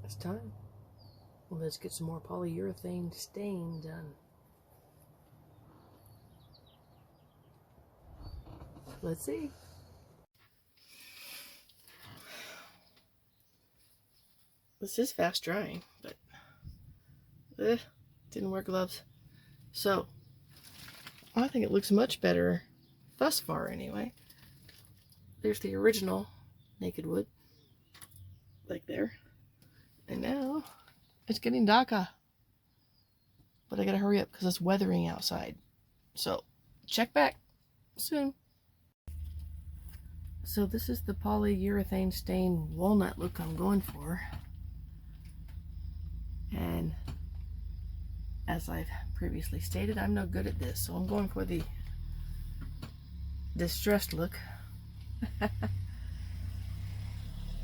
It's time. Well, let's get some more polyurethane stain done. Let's see. This is fast drying, but didn't wear gloves. So, I think it looks much better thus far anyway. There's the original naked wood, like there. And now it's getting darker. But I gotta hurry up because it's weathering outside. So, check back soon. So this is the polyurethane stain walnut look I'm going for. And as I've previously stated, I'm no good at this, so I'm going for the distressed look.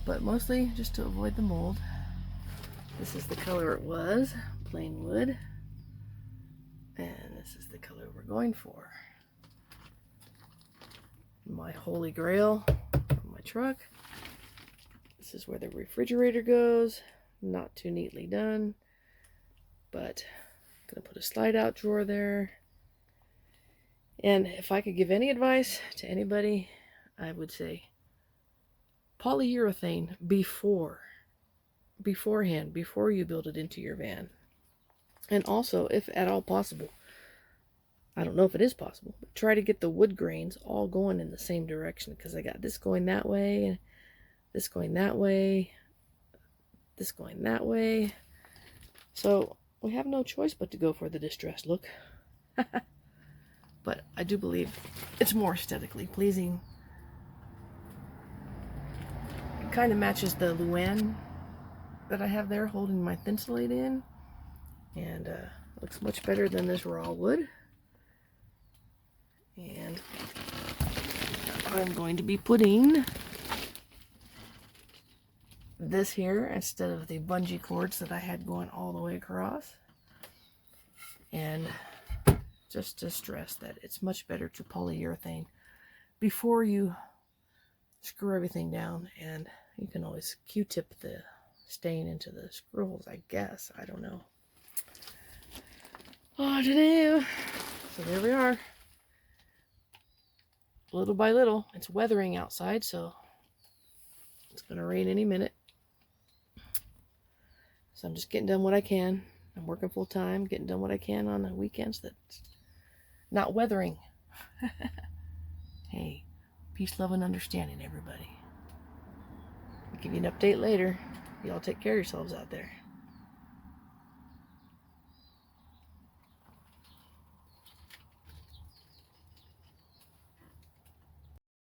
But mostly just to avoid the mold. This is the color it was, plain wood. And this is the color we're going for. My holy grail from my truck. This is where the refrigerator goes. Not too neatly done, but I'm gonna put a slide out drawer there. And if I could give any advice to anybody, I would say polyurethane beforehand, before you build it into your van. And also, if at all possible, I don't know if it is possible, but try to get the wood grains all going in the same direction, because I got this going that way, and this going that way, this going that way. So we have no choice but to go for the distressed look. But I do believe it's more aesthetically pleasing. It kind of matches the Luan that I have there holding my Thinsulate in, and looks much better than this raw wood. And I'm going to be putting this here instead of the bungee cords that I had going all the way across. And just to stress that it's much better to polyurethane before you screw everything down. And you can always Q-tip the stain into the screw holes, I guess. I don't know. What to do? So there we are. Little by little. It's weathering outside, so it's gonna rain any minute. So I'm just getting done what I can. I'm working full time, getting done what I can on the weekends that's not weathering. Hey, peace, love, and understanding, everybody. I'll give you an update later. Y'all take care of yourselves out there.